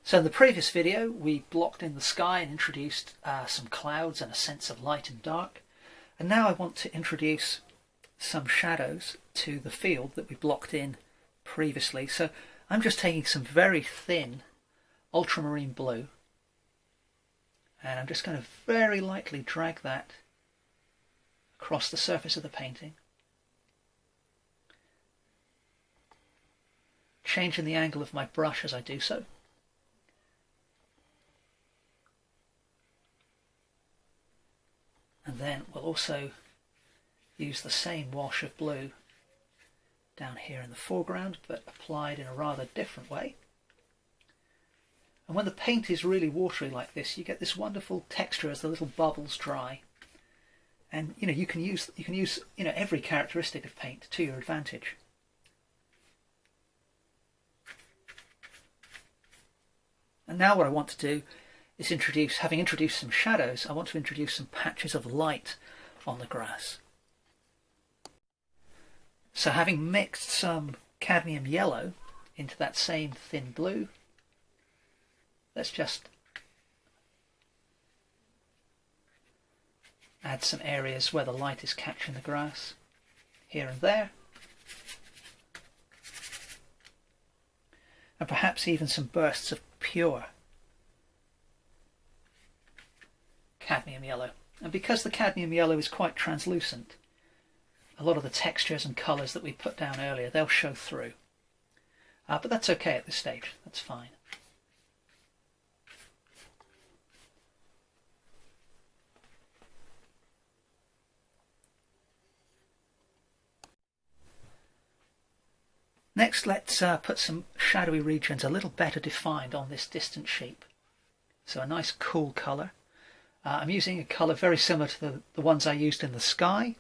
So in the previous video we blocked in the sky and introduced some clouds and a sense of light and dark, and now I want to introduce some shadows to the field that we blocked in previously. So I'm just taking some very thin ultramarine blue and I'm just going to very lightly drag that across the surface of the painting, changing the angle of my brush as I do so. And then we'll also use the same wash of blue down here in the foreground, but applied in a rather different way. And when the paint is really watery like this, you get this wonderful texture as the little bubbles dry. And you can use every characteristic of paint to your advantage. And now what I want to do is having introduced some shadows, I want to introduce some patches of light on the grass. So having mixed some cadmium yellow into that same thin blue, let's just add some areas where the light is catching the grass, here and there. And perhaps even some bursts of pure cadmium yellow. And because the cadmium yellow is quite translucent, a lot of the textures and colours that we put down earlier, they'll show through. But that's okay at this stage, that's fine. Next, let's put some shadowy regions a little better defined on this distant sheep. So a nice cool colour. I'm using a colour very similar to the ones I used in the sky,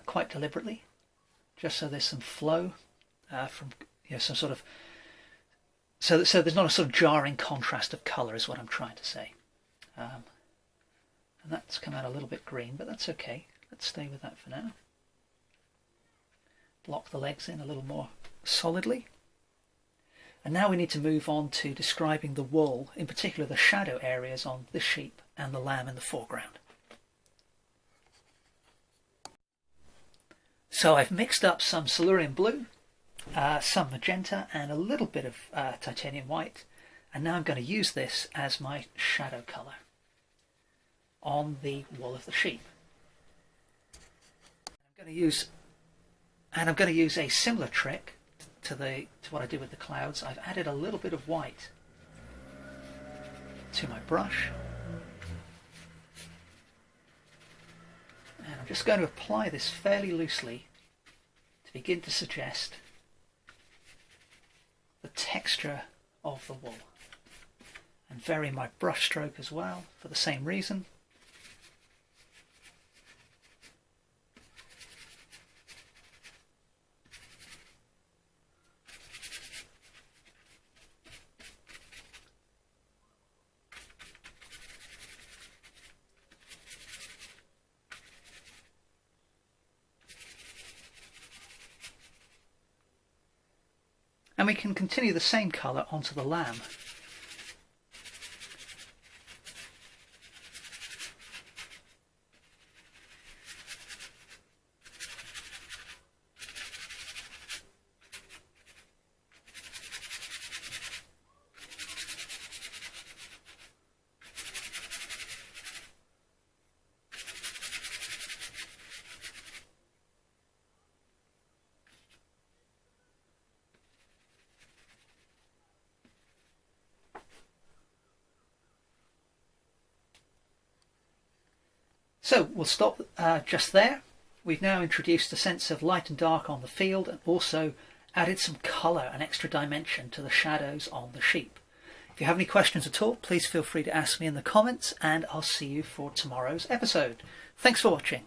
quite deliberately, just so there's some flow from some sort of, so there's not a sort of jarring contrast of colour is what I'm trying to say. And that's come out a little bit green, but that's okay. Let's stay with that for now. Block the legs in a little more solidly. And now we need to move on to describing the wool, in particular the shadow areas on the sheep and the lamb in the foreground. So I've mixed up some Silurian blue, some magenta and a little bit of titanium white, and now I'm going to use this as my shadow colour on the wool of the sheep. I'm going to use a similar trick to what I did with the clouds. I've added a little bit of white to my brush, and I'm just going to apply this fairly loosely to begin to suggest the texture of the wool, and vary my brush stroke as well for the same reason. And we can continue the same colour onto the lamb. So we'll stop just there. We've now introduced a sense of light and dark on the field and also added some colour and extra dimension to the shadows on the sheep. If you have any questions at all, please feel free to ask me in the comments, and I'll see you for tomorrow's episode. Thanks for watching.